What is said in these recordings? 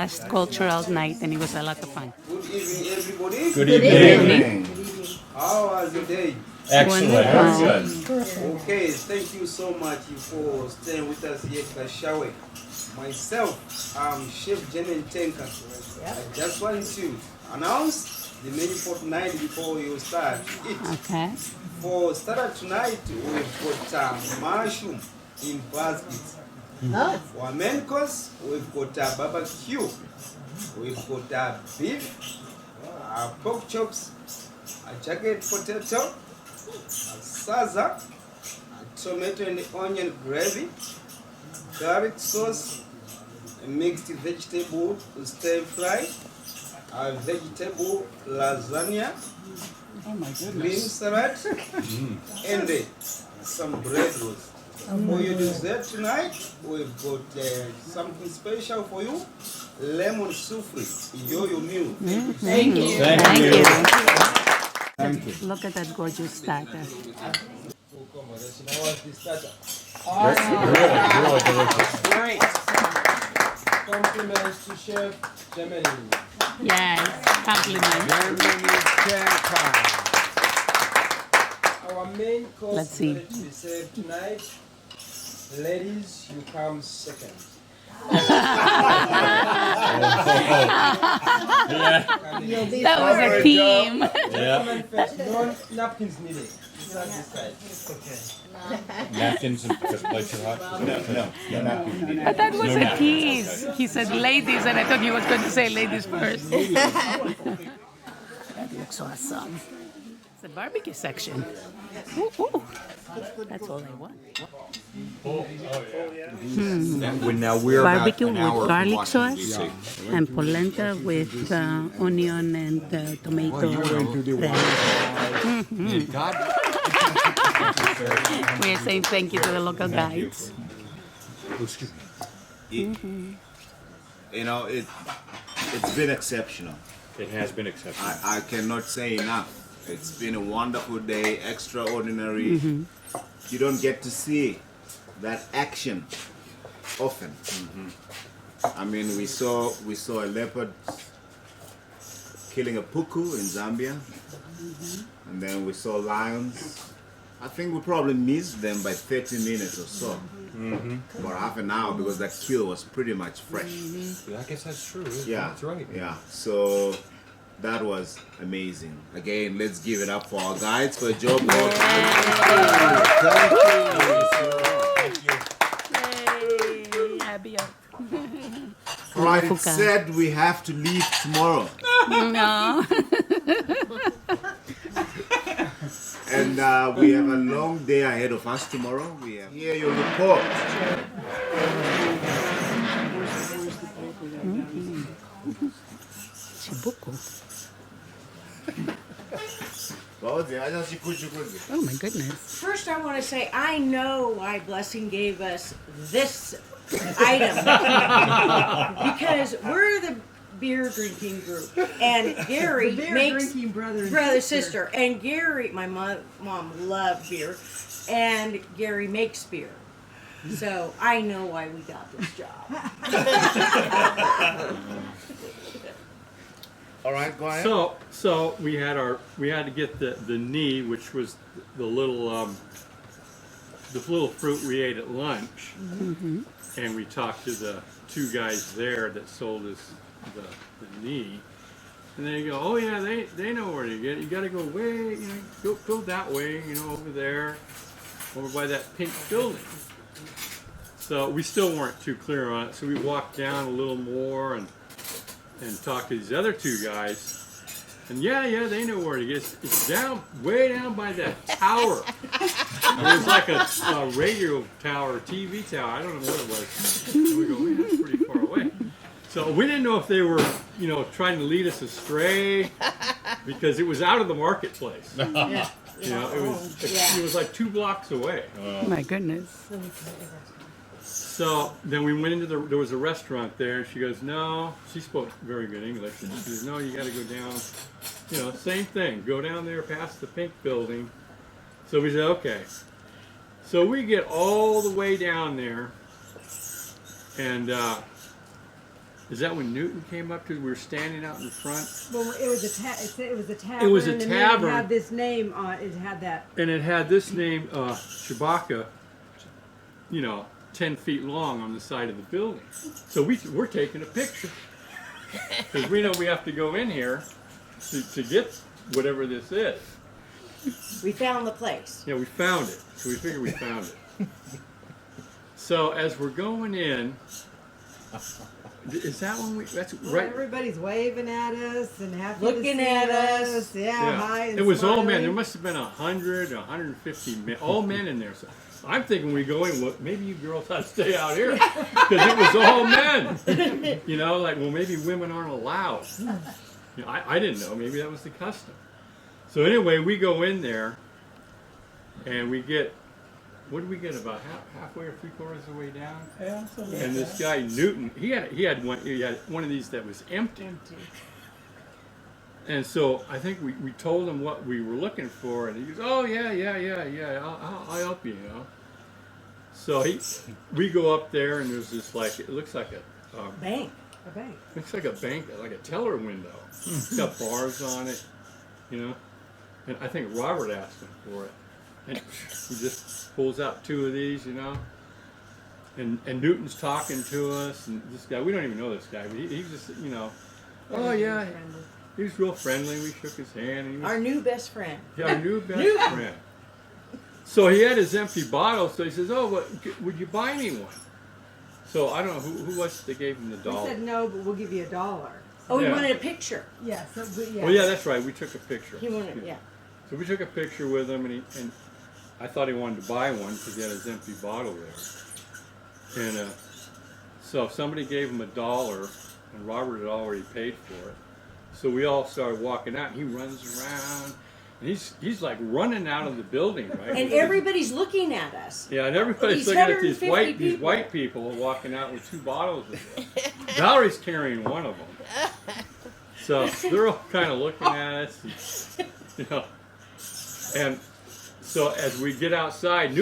last cultural night, and it was a lot of fun. Good evening, everybody. Good evening. Evening. How was your day? Excellent. Wonderful. Very good. Okay, thank you so much for staying with us here at Kashawe. Myself, I'm Chef Jemen Tenka. I just want to announce the menu for tonight before you start it. Okay. For starter tonight, we've got mushroom in baskets. For our main course, we've got barbecue. We've got beef, pork chops, a jagged potato, a salsa, a tomato and onion gravy, garlic sauce, a mixed vegetable stir fry, a vegetable lasagna, Oh my green salad, and some bread rolls. For your dessert tonight, we've got something special for you. Lemon souffle. Enjoy your meal. Thank you. Thank you. Thank you. Look at that gorgeous starter. Really delicious. Great. Compliments to Chef Gemini. Yes, compliment. Our main course Let's see. ready to be served tonight. Ladies, you come second. That was a team. Yeah. Gentlemen first. No napkins needed. Start this side. Napkins and plates are hot? No napkins. But that was No a napkins. tease. He said ladies, and I thought he was going to say ladies first. That looks awesome. It's the barbecue section. Ooh, ooh. That's all I want. Now we're Barbecue about an hour with from garlic Washington, sauce D.C. and polenta with onion and tomato. God, We're saying thank you to the local guides. You know, it's been exceptional. It has been exceptional. I cannot say enough. It's been a wonderful day, extraordinary. You don't get to see that action often. I mean, we saw a leopard killing a puku in Zambia, and then we saw lions. I think we probably missed them by 30 minutes or so, for half an hour, because that kill was pretty much fresh. I guess that's true. Yeah, That's right. yeah. So that was amazing. Again, let's give it up for our guides for a job. Yay! Happy up. All right, it said we have to leave tomorrow, No. and we have a long day ahead of us tomorrow. We have here your report. Chibuku. Oh Oh my goodness. First, I want to say I know why Blessing gave us this item because we're the beer drinking group, and Gary makes brother sister, and Gary, my mom loved beer, and Gary makes beer. So I know why we got this job. All right, go ahead. So we had to get the knee, which was the little fruit we ate at lunch, and we talked to the two guys there that sold us the knee, and they go, oh yeah, they know where to get it. You got to go way, go that way, over there, over by that pink building. So we still weren't too clear on it, so we walked down a little more and talk to these other two guys, and yeah, they know where to get it. It's way down by that tower. It was like a radio tower, TV tower. I don't know what it was. And we go, man, that's pretty far away. So we didn't know if they were, trying to lead us astray, because it was out of the marketplace. It was like 2 blocks away. Oh my goodness. So then we went into there was a restaurant there, and she goes, no, she spoke very good English, and she goes, no, you got to go down, same thing, go down there past the pink building. So we said, okay. So we get all the way down there, and Is that when Newton came up? Because we were standing out in front, Well, it was a it was a tavern. It was a and then tavern. It had this name on. It had that. and it had this name, Chibuku, 10 feet long on the side of the building. So we're taking a picture because we know we have to go in here to get whatever this is. We found the place. Yeah, we found it. So we figured we found it. So as we're going in, is that when that's Well, right? everybody's waving at us and happy Looking to see at us. Yeah, hi. And It was all men. smiling. There must have been 100, 150 men, all men in there. So I'm thinking we go in, well, maybe you girls ought to stay out here because it was all men. Like, well, maybe women aren't allowed. I didn't know. Maybe that was the custom. So anyway, we go in there and we get, what did we get, about halfway or 3/4 of the way down? Yeah, And this guy Newton, he had one of these that was empty. And so I think we told him what we were looking for, and he goes, "Oh yeah, I'll help you." So we go up there, and there's this it looks like a Bank. A bank. looks like a bank, like a teller window. It's got bars on it, And I think Robert asked him for it, and he just pulls out 2 of these, And Newton's talking to us, and this guy, we don't even know this guy, but he's just, oh yeah, he was real friendly. We shook his hand. And he was, Our new best friend. yeah, our new best friend. So he had his empty bottle, so he says, "Oh, would you buy me one?" So I don't know who was it that gave him the We dollar. said no, but we'll give you $1. Oh, he Yeah. wanted a picture. Yeah. So yeah. Oh yeah, that's right. We took a picture. He wanted, yeah. So we took a picture with him, and I thought he wanted to buy one because he had his empty bottle there. And so somebody gave him $1, and Robert had already paid for it. So we all started walking out, and he runs around, and he's like running out of the building, right? And everybody's looking at us. Yeah, and everybody's These looking at these 150 white people walking out with 2 bottles of it. Valerie's carrying one of them. So they're all kind of looking at us, and so as we get outside,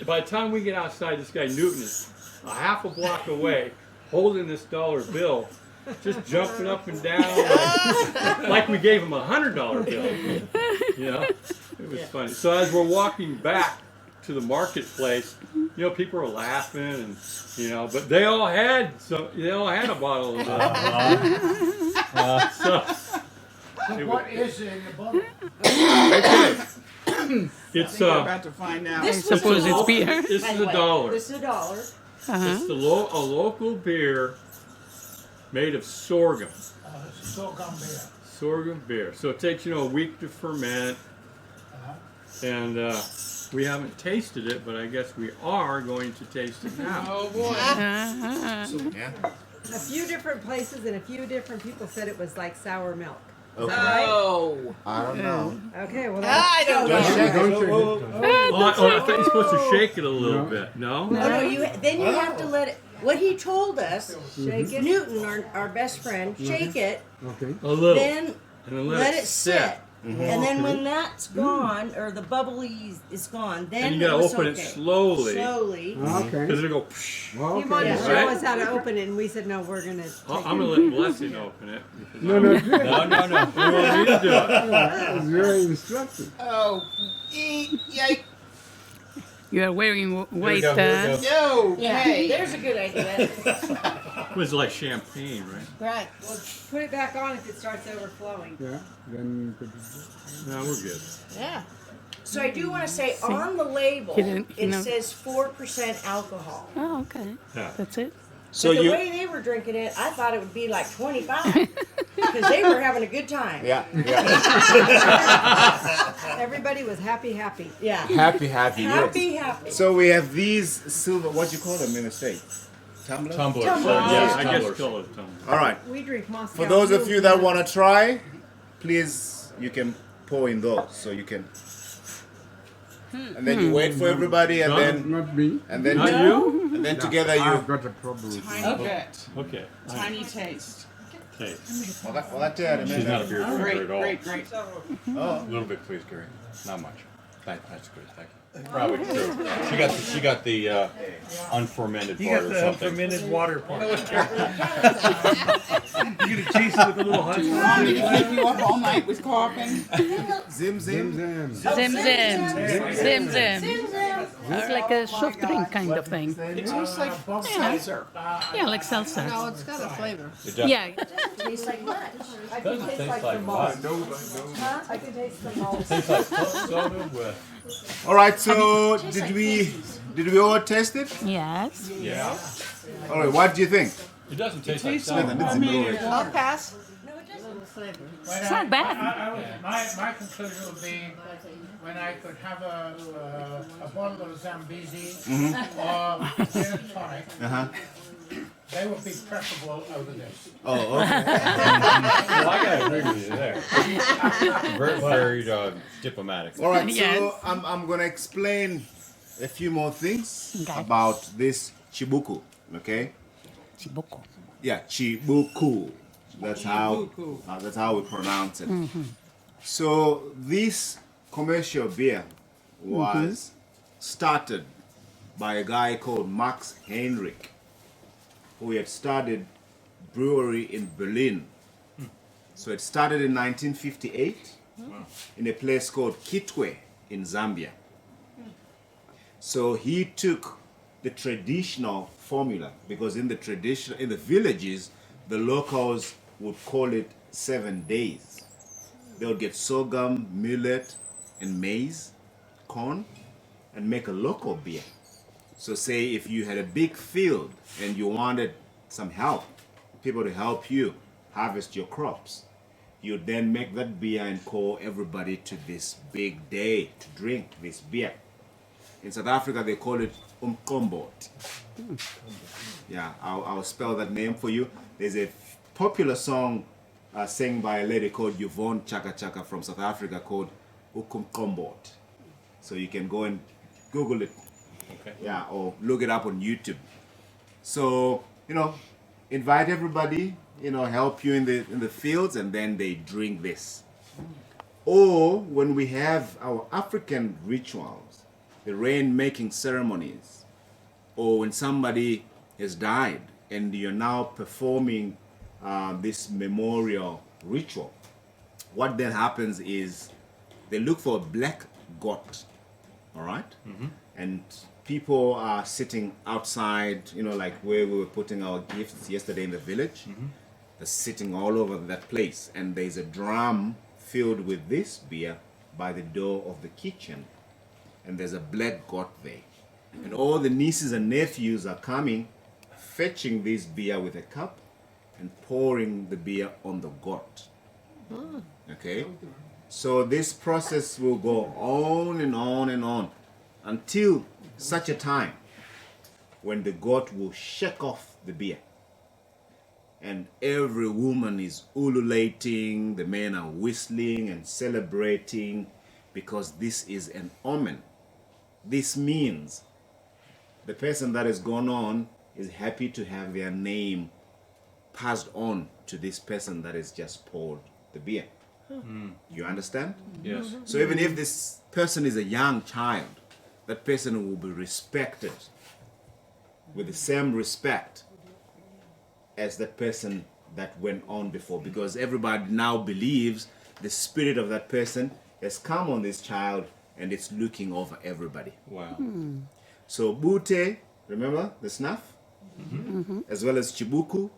by the time we get outside, this guy Newton is a half a block away, holding this dollar bill, just jumping up and down like we gave him a $100 bill. It was funny. So as we're walking back to the marketplace, people are laughing, and but they all had a bottle of that. So What is in the bottle? okay. It's We're about to find out. I suppose it's beer. This By is the a way, dollar. This is $1. It's a local beer made of sorghum. Sorghum beer. Sorghum beer. So it takes a week to ferment, and we haven't tasted it, but I guess we are going to taste it now. Oh boy. Yeah. A few different places and a few different people said it was like sour milk. Is Okay. that right? Oh. I don't know. Okay. Well, I don't know. I thought you're supposed to shake it a little bit. No? Oh, no, then you have to let it. What he told us, shake it. Newton, our best friend, shake it, A little. then And then let it sit. Mm-hmm. And then when that's gone, or the bubbly is gone, then And you gotta it was open okay. it slowly. Slowly. Okay. Because it'll go psh. He wanted to show Right? us how to open it, and we said no. We're gonna. Take I'm going to let Blessing open it. No. No. You want me to do it. That was very instructive. Oh, yikes. You are wearing white. No. Yeah, Hey. there's a good idea. It was like champagne, right? Right. Put it back on if it starts overflowing. Yeah. Then you could. No, we're good. Yeah. So I do want to say on the label, He didn't- he it know- says 4% alcohol. Oh, okay. Yeah. That's it. So But the you. way they were drinking it, I thought it would be like 25 because they were having a good time. Yeah. Everybody was happy. Yeah. Happy. Happy. So we have these silver. What do you call them in the States? Tumbler. Tumblers. Tumblers. Yeah, I tumblers. guess call it a tumbler. All right. We drink Moscow. For those of Mule. you that want to try, please, you can pour in those, so you can. And then you wait for everybody, and then Not me. and then Not you? and then together I've you. got a problem with Tiny bit. Okay. Tiny taste. Okay. Well, that She's not a beer drinker Great, at all. great, great. Oh, A little bit, please, Gary. Not much. That's good. Thank you. Probably true. She got the unfermented You part got or the something. fermented water part. You're gonna chase it with a little hot Want me to keep you up all night with coughing? Zim zim. Zim. Zim zim. Zim zim. It's like a soft drink kind of thing. It tastes like seltzer. Yeah, like salsa. No, it's got a flavor. It does- Yeah. Tastes like much. doesn't taste like much. I can taste the malt. Tastes like soda with. All right. So did we all taste it? Yes. Yeah. All right. What do you think? It doesn't taste like Nathan, soda. it's in the way. I'll pass. It's not bad. My conclusion would be when I could have a bottle of Zambezi or gin and tonic, they would be preferable over this. Oh, okay. Well, I gotta agree with you there. Very diplomatic. All right. Yes. So I'm gonna explain a few more things Okay. about this Chibuku. Okay. Chibuku. Yeah, Chibuku. That's how we pronounce it. So this commercial beer was started by a guy called Max Heinrich, who had started brewery in Berlin. So it started in 1958 in a place called Kitwe in Zambia. So he took the traditional formula, because in the villages, the locals would call it 7 days. They would get sorghum, millet, and maize, corn, and make a local beer. So say if you had a big field and you wanted some help, people to help you harvest your crops, you'd then make that beer and call everybody to this big day to drink this beer. In South Africa, they call it umkombot. Yeah, I'll spell that name for you. There's a popular song sang by a lady called Yvonne Chaka Chaka from South Africa called Ukumkombot. So you can go and Google it. Okay. Yeah, or look it up on YouTube. So, invite everybody, help you in the fields, and then they drink this. Or when we have our African rituals, the rain-making ceremonies, or when somebody has died and you're now performing this memorial ritual, what then happens is they look for a black goat, all right? And people are sitting outside, like where we were putting our gifts yesterday in the village. They're sitting all over that place, and there's a drum filled with this beer by the door of the kitchen, and there's a black goat there. And all the nieces and nephews are coming, fetching this beer with a cup and pouring the beer on the goat. Okay? So this process will go on and on and on until such a time when the goat will shake off the beer. And every woman is ululating, the men are whistling and celebrating, because this is an omen. This means the person that has gone on is happy to have their name passed on to this person that has just poured the beer. You understand? Yes. So even if this person is a young child, that person will be respected with the same respect as that person that went on before, because everybody now believes the spirit of that person has come on this child and it's looking over everybody. Wow. So Bute, remember the snuff? As well as Chibuku,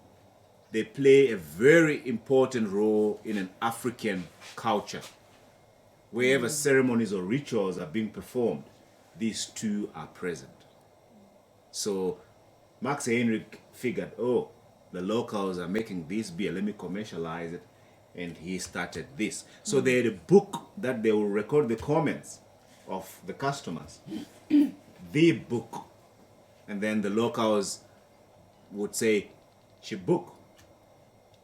they play a very important role in an African culture. Wherever ceremonies or rituals are being performed, these two are present. So Max Heinrich figured, the locals are making this beer, let me commercialize it. And he started this. So they had a book that they will record the comments of the customers. The book. And then the locals would say, Chibuk,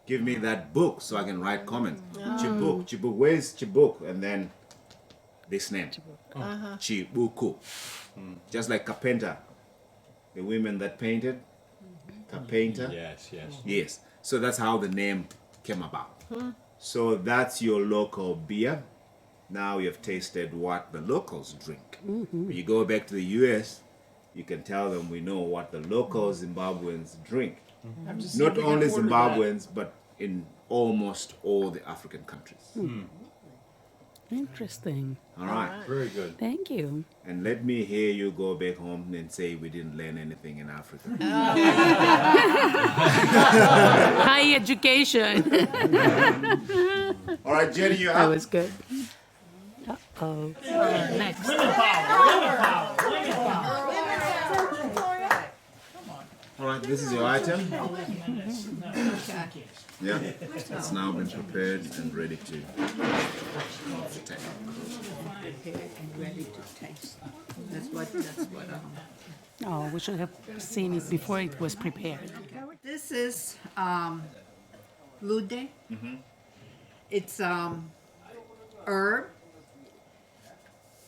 give me that book so I can write comments. Chibuk, where's Chibuk? And then this name, Chibuku. Just like carpenter, the women that painted, carpenter. Yes, yes. Yes. So that's how the name came about. So that's your local beer. now you've tasted what the locals drink. When you go back to the US, you can tell them we know what the local Zimbabweans drink. Not only Zimbabweans, but in almost all the African countries. Interesting. All right. Very good. Thank you. And let me hear you go back home and say we didn't learn anything in Africa. High education. All right, Jenny, you're That up. was good. Uh-oh. Next. All right, this is your item. Yeah, it's now been prepared and ready to take. Prepared and ready to taste. That's what. Oh, we should have seen it before it was prepared. This is ludhe. It's herb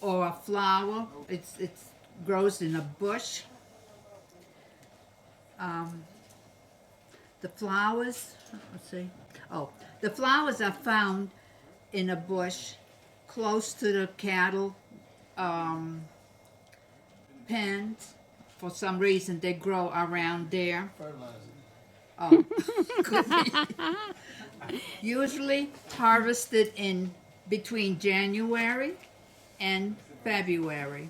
or a flower. It's grows in a bush. The flowers. Let's see. Oh, the flowers are found in a bush close to the cattle pens. For some reason, they grow around there. Oh, could be. Usually harvested in between January and February.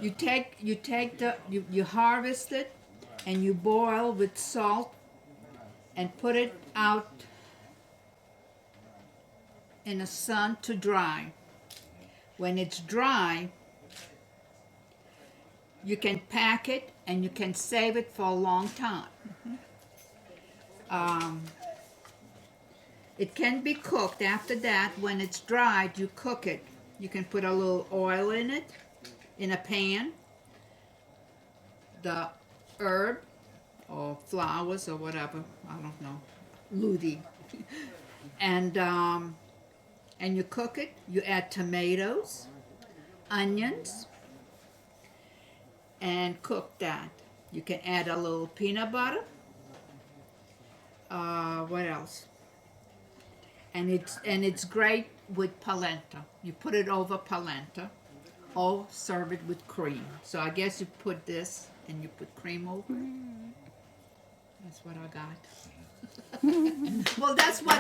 You harvest it and you boil with salt and put it out in the sun to dry. When it's dry, you can pack it and you can save it for a long time. It can be cooked after that. When it's dried, you cook it. You can put a little oil in it, in a pan. The herb or flowers or whatever, I don't know, ludhe. And you cook it. You add tomatoes, onions, and cook that. You can add a little peanut butter. What else? And it's great with polenta. You put it over polenta, or serve it with cream. So I guess you put this and you put cream over it. That's what I got. Well, that's what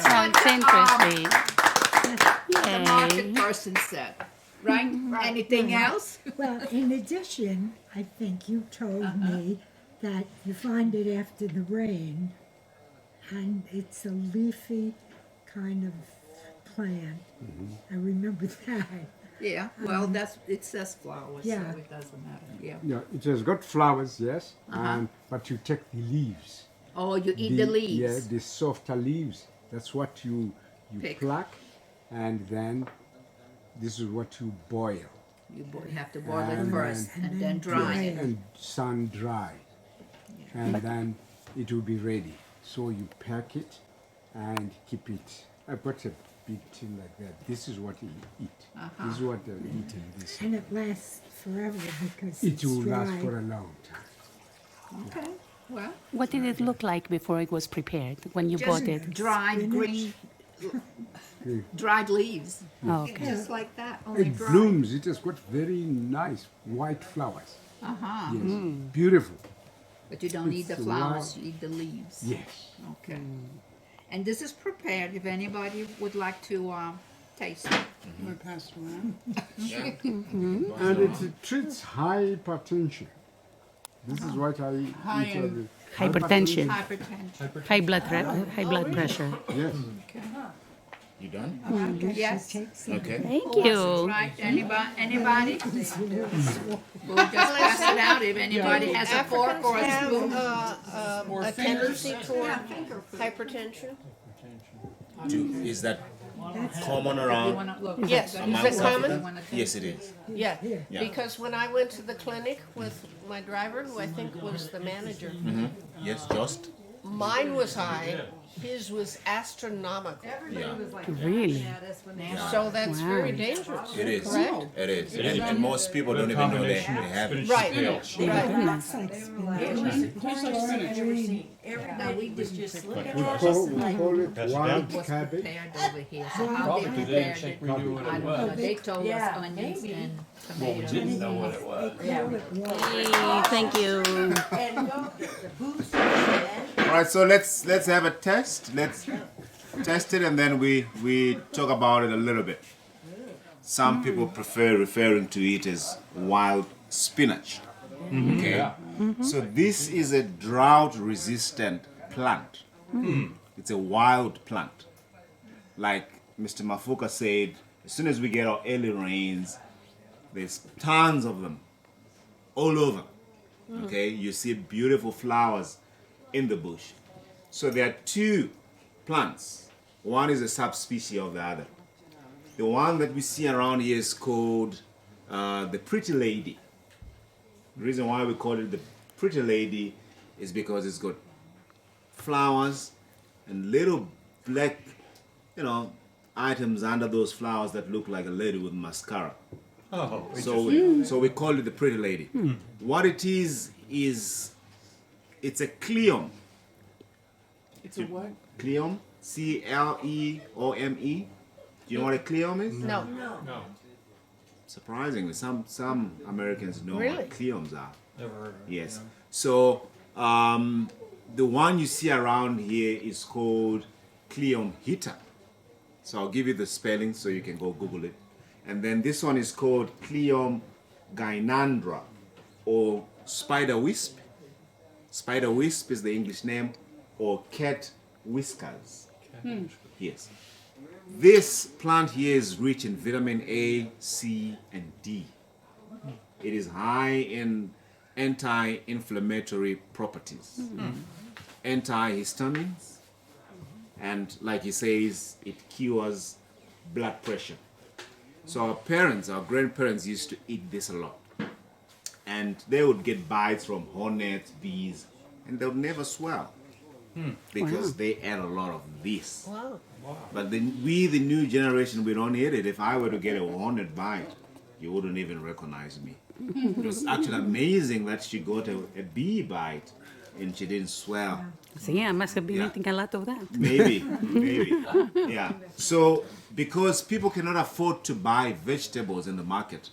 Sounds interesting. the market person said. Right? Anything else? Well, in addition, I think you told me that you find it after the rain, and it's a leafy kind of plant. I remember that. Yeah. Well, it says flowers, yeah. so it doesn't matter. Yeah. Yeah, it has got flowers, yes, but you take the leaves. Oh, you eat the leaves. Yeah, the softer leaves. That's what you Pick. pluck, and then this is what you boil. You have to boil it And first then- and then dry Yes, it. and sun dry, and then it will be ready. So you pack it and keep it. I put a big tin like that. This is what you eat. This is what they eat in this. And it lasts forever because It it's will dry. last for a long time. Okay. Well, What did it look like before it was prepared, when you bought it? dried green, dried leaves. Oh, okay. Just like that, only It dry. blooms. It has got very nice white flowers. Yes, beautiful. But you don't eat the It's flowers, wild. you eat the leaves. Yes. Okay. And this is prepared if anybody would like to taste it. And it treats hypertension. This is what I eat. Hypertension. Hypertension. High blood pressure. Yes. You done? Yes. Okay. Thank you. Right, anybody? We'll just pass it out if anybody has a fork or a spoon. A tendency toward hypertension? Is that common around? Yes. Is it common? Yes, it is. Yeah. Yeah. Because when I went to the clinic with my driver, who I think was the manager, Yes, just. mine was high, his was astronomical. Everybody was like Really? laughing at us when they So that's Wow. very dangerous. It is. Correct? It is. And most people don't even know they have it. Right. Oh, Right. Looks like It spinach. was the coolest thing I've ever seen. Everybody was just looking We at call, us we like, call it That's wild down. cabbage. Prepared over here. So how Probably they 'cause they didn't prepared think it, we knew what I it don't know. was. They told us Yeah, onions maybe. and Well, we tomatoes. didn't know what it was. Thank you. and go, the booths and All right, so let's have a test. Let's test it, and then we talk about it a little bit. Some people prefer referring to it as wild spinach. Okay, so this is a drought-resistant plant. It's a wild plant. Like Mr. Mafuka said, as soon as we get our early rains, there's tons of them all over. Okay, you see beautiful flowers in the bush. So there are two plants. One is a subspecies of the other. The one that we see around here is called the pretty lady. The reason why we call it the pretty lady is because it's got flowers and little black, items under those flowers that look like a lady with mascara. Oh, So we call it the pretty lady. What it is it's a cleome. It's a what? Cleome, Cleome. Do you know what a cleome is? No. No. Surprisingly, some Americans know Really? what cleomes are. Never heard of it. Yes. So the one you see around here is called Cleome hita. So I'll give you the spelling so you can go Google it. And then this one is called Cleome gynandra or spiderwisp. Spiderwisp is the English name, or cat whiskers. Yes. This plant here is rich in vitamin A, C, and D. It is high in anti-inflammatory properties, antihistamines, and like he says, it cures blood pressure. So our grandparents used to eat this a lot. And they would get bites from hornets, bees, and they would never swell because they ate a lot of this. Wow. But we, the new generation, we don't eat it. If I were to get a hornet bite, you wouldn't even recognize me. It was actually amazing that she got a bee bite and she didn't swell. So yeah, I must have been eating a lot of that. Maybe. Yeah. So, because people cannot afford to buy vegetables in the market,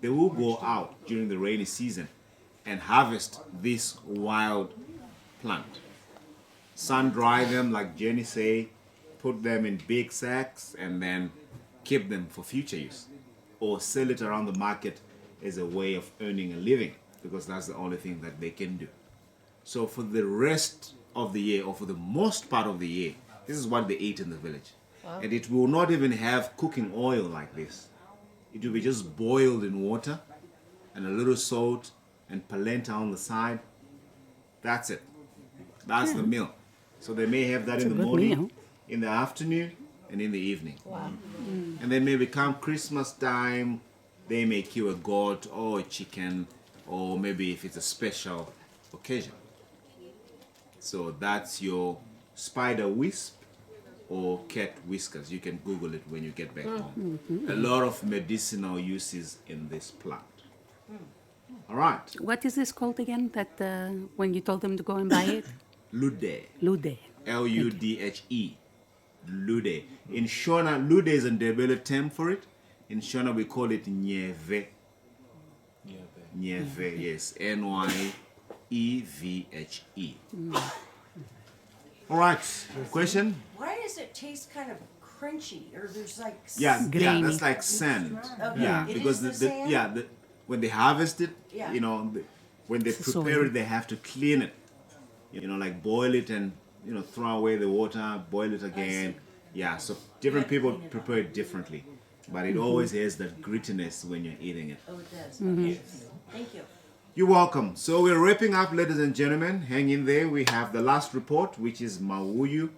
they will go out during the rainy season and harvest this wild plant. Sun dry them, like Jenny say, put them in big sacks, and then keep them for future use. Or sell it around the market as a way of earning a living, because that's the only thing that they can do. So for the rest of the year, or for the most part of the year, this is what they eat in the village. Wow. And it will not even have cooking oil like this. It will be just boiled in water and a little salt and polenta on the side. That's it. That's the meal. So they may have that It's in a the good morning, meal. in the afternoon, and in the evening. Wow. And then maybe come Christmas time, they may kill a goat or a chicken, or maybe if it's a special occasion. So that's your spider wisp or cat whiskers. You can Google it when you get back home. A lot of medicinal uses in this plant. All right. What is this called again? That when you told them to go and buy it? Ludhe. Ludhe. Ludhe. Ludhe. In Shona, ludhe is a Ndebele term for it. In Shona, we call it nyeve. Nyeve, yes. Nyevhe. All right. Question? why does it taste kind of crunchy, or there's like Yeah, Grainy. that's like sand. Okay, Yeah, it because is the sand? when they harvest it, Yeah. when they It's prepare soil. it, they have to clean it. Like boil it and throw away the water, boil it again. Yeah, so different people prepare it differently, but it always has that grittiness when you're eating it. Oh, it does. Okay. Thank you. You're welcome. So we're wrapping up, ladies and gentlemen. Hang in there. We have the last report, which is muuyu,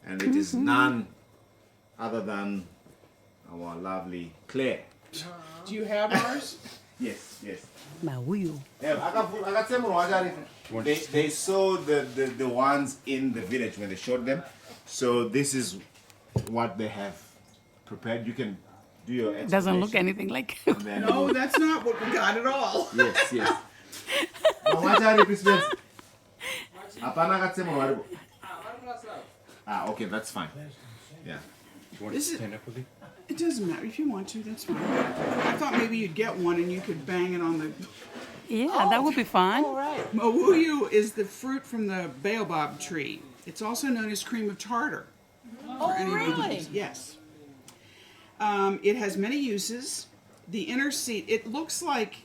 and it is none other than our lovely Claire. Do you have ours? Yes. Muuyu. They saw the ones in the village when they showed them, So this is what they have prepared. You can do your It doesn't look anything like. No, that's not what we got at all. Yes, yes. Ah, okay, that's fine. Yeah. You want This to is- stand up with me? It doesn't matter if you want to. That's fine. I thought maybe you'd get one and you could bang it on the. Yeah, that would be fun. Muuyu is the fruit from the Baobab tree. It's also known as cream of tartar. Oh, really? Yes. It has many uses. The inner seed, it looks like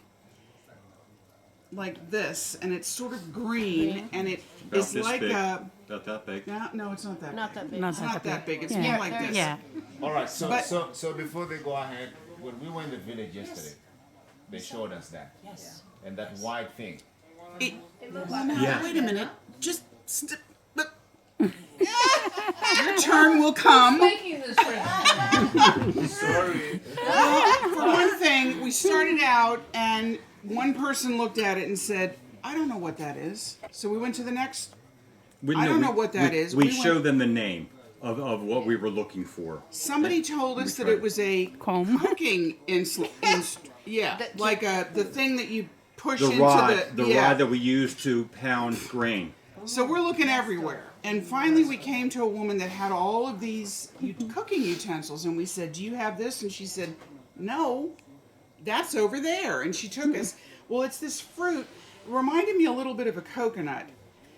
this, and it's sort of green, and it About is this like big. a. About that big. No, it's not that. Not that big. Not It's not that big. It's Yeah. more like this. Yeah. All right. So But- so before they go ahead, when we were in the village yesterday, they showed us that. Yes. And that white thing. Now, wait a minute. Just. Your turn will come. Sorry. For one thing, we started out and one person looked at it and said, I don't know what that is. So we went to the next. I don't know what that is. We We showed went- them the name of what we were looking for. Somebody told us that it was a cooking yeah, like the thing that you push The into rod, the rod that we use to pound grain. So we're looking everywhere. And finally we came to a woman that had all of these cooking utensils. And we said, do you have this? And she said, no, that's over there. And she took us. Well, it's this fruit. It reminded me a little bit of a coconut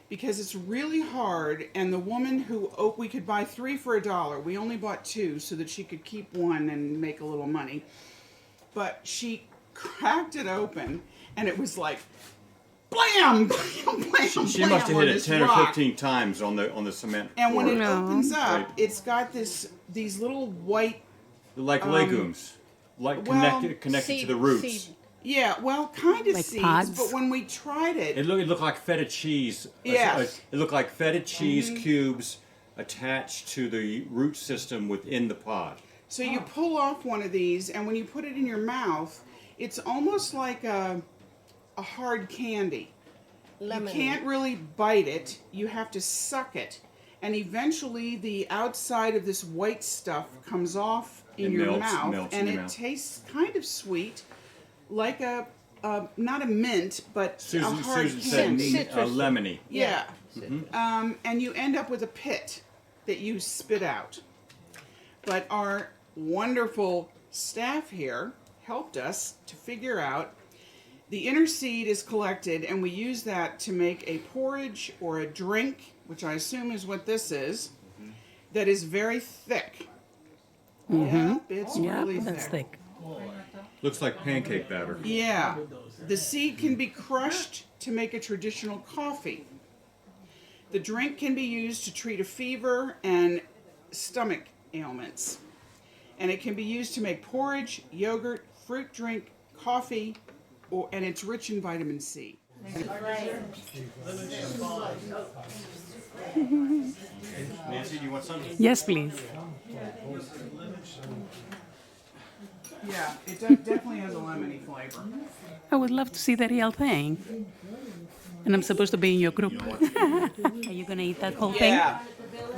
because it's really hard. And the woman who, we could buy 3 for $1. We only bought 2 so that she could keep one and make a little money. But she cracked it open and it was like, blam, blam, blam, She must have on hit it this 10 or rock. 15 times on the cement. And when floor. it opens up, Right. it's got these little white. Like legumes, like connected to the roots. Yeah, well, kind of Like seeds. pods? But when we tried it, It looked like feta cheese. Yes. It looked like feta cheese Mhm. cubes attached to the root system within the pod. so you pull off one of these, and when you put it in your mouth, it's almost like a hard candy. Lemon. You can't really bite it. You have to suck it. And eventually the outside of this white stuff comes off in It your melts mouth. in And your it mouth. tastes kind of sweet, like not a mint, but a hard Susan said candy. lemony. Yeah. Mhm. And you end up with a pit that you spit out. But our wonderful staff here helped us to figure out the inner seed is collected, and we use that to make a porridge or a drink, which I assume is what this is, that is very thick. Mm-hmm. Yep, it's Yeah, really that's thick. Looks like pancake batter. Yeah. The seed can be crushed to make a traditional coffee. The drink can be used to treat a fever and stomach ailments. And it can be used to make porridge, yogurt, fruit drink, coffee, and it's rich in vitamin C. Nancy, do you want some? Yes, please. Yeah, it definitely has a lemony flavor. I would love to see the real thing. And I'm supposed to be in your group. Are you going to eat that whole thing? Yeah.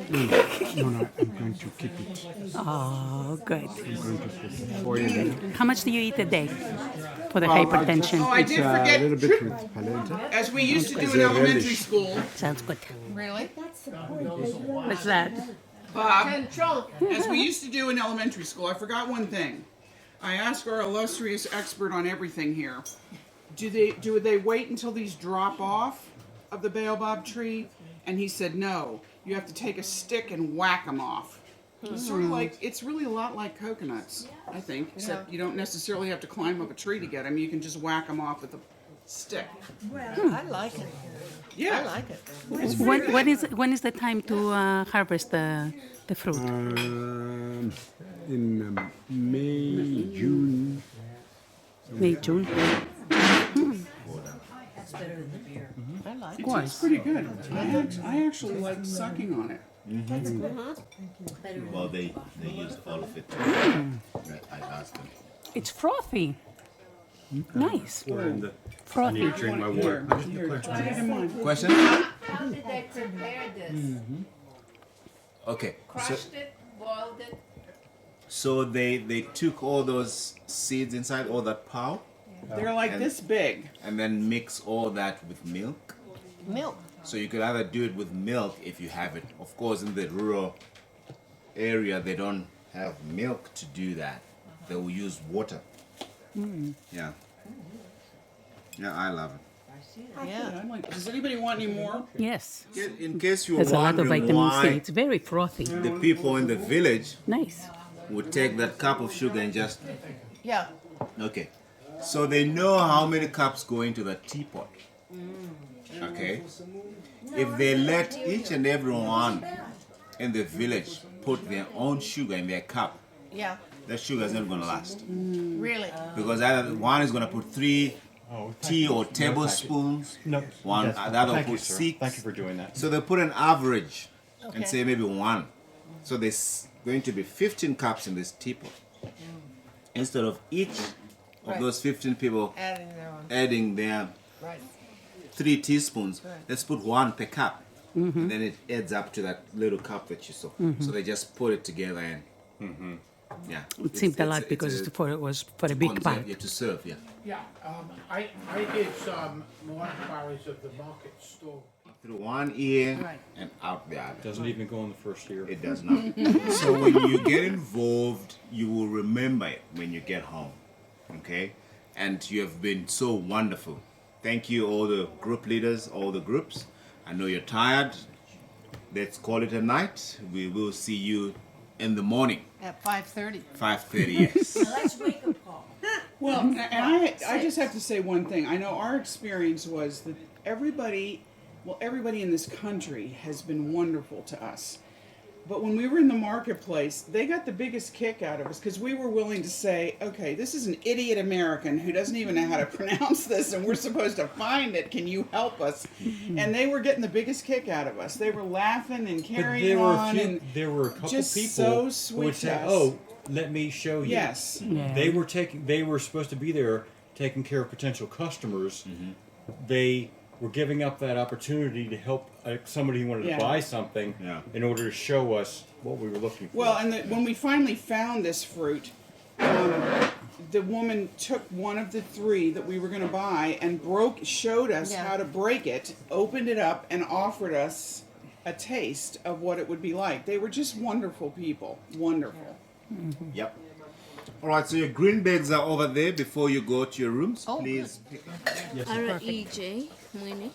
No, I'm going to keep it. Oh, good. I'm going to keep it. Boil it. How much do you eat a day for the Well, hypertension? Oh, I did forget. A little bit with polenta. As we used to do It's in a elementary relish. school. Sounds good. Really? What's that? Bob, as we used to do in elementary school, I forgot one thing. I asked our illustrious expert on everything here, do they wait until these drop off of the baobab tree? And he said, no, you have to take a stick and whack them off. It's sort of like, it's really a lot like coconuts, I think, except you don't necessarily have to climb up a tree to get them. You can just whack them off with a stick. I like it. Yeah. I like it. When is the time to harvest the fruit? In May, June. May, June. It's better than the beer. I like It tastes pretty good. I actually like sucking on it. Well, they use all of it. I asked them. It's frothy. Nice. And, Frothy. I need to drink my water. Here, try it in mine. Question? How did they prepare this? Okay. Crushed it, boiled it. So they took all those seeds inside, all that pulp. They're like and- this big. And then mix all that with milk. Milk. So you could either do it with milk if you have it. Of course, in the rural area, they don't have milk to do that. They will use water. Yeah. Yeah, I love it. Yeah. I'm like, does anybody want any more? Yes. In case you were There's a lot of wondering vitamin C. why It's very frothy. the people in the village Nice. would take that cup of sugar and just... Yeah. Okay. So they know how many cups go into the teapot. Okay? If they let each and every one in the village put their own sugar in their cup, Yeah. that sugar is not going to last. Really. Because either one is going to put 3 tea or tablespoons, one, the other will put 6. Thank you for doing that. So they put an average Okay. and say maybe 1. So there's going to be 15 cups in this teapot. Instead of each of Right. those 15 people Adding their own. adding their Right. 3 teaspoons, Right. let's put 1 per cup. And then it adds up to that little cup that you saw. So they just put it together and yeah. It seemed a lot because it was for a big pot. Yeah, to serve, yeah. Yeah, I did some more inquiries of the market store. Through one ear Right. and out the other. Doesn't even go in the first year. It does not. So when you get involved, you will remember it when you get home. Okay? And you have been so wonderful. Thank you, all the group leaders, all the groups. I know you're tired. Let's call it a night. We will see you in the morning. At 5:30. 5:30, yes. Let's wake up call. Well, and I just have to say one thing. I know our experience was that everybody in this country has been wonderful to us. But when we were in the marketplace, they got the biggest kick out of us because we were willing to say, okay, this is an idiot American who doesn't even know how to pronounce this and we're supposed to find it. Can you help us? And they were getting the biggest kick out of us. They were laughing and carrying on. And there were a couple just people so who sweet would say, to us. "Oh, let me show you." Yes. Yeah. They were supposed to be there taking care of potential customers. They were giving up that opportunity to help somebody who wanted Yeah. to buy something in order to show us what we were looking for. Well, and when we finally found this fruit, the woman took one of the 3 that we were going to buy and showed us Yeah. how to break it, opened it up, and offered us a taste of what it would be like. They were just wonderful people. Wonderful. Yep. All right, so your green bags are over there before you go to your rooms. Oh, Please pick up. R-E-J, Mwini.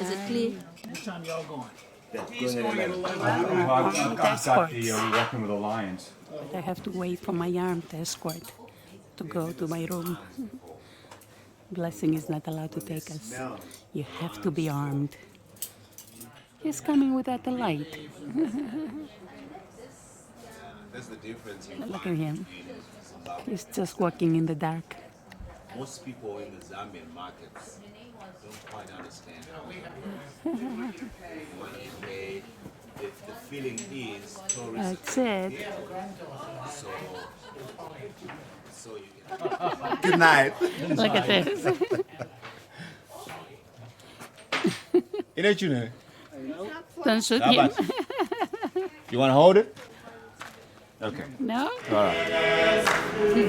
Is it clear? What time y'all going? He's going at 11. I've got Escorts. the walking with the lions. I have to wait for my armed escort to go to my room. Blessing is not allowed to take us. You have to be armed. He's coming without the light. That's the difference. Look at him. He's just walking in the dark. Most people in the Zambian markets don't quite understand how money is made. The feeling is tourism. That's it. So you can. Good night. Look at this. Don't shoot him. You want to hold it? Okay. No? All right.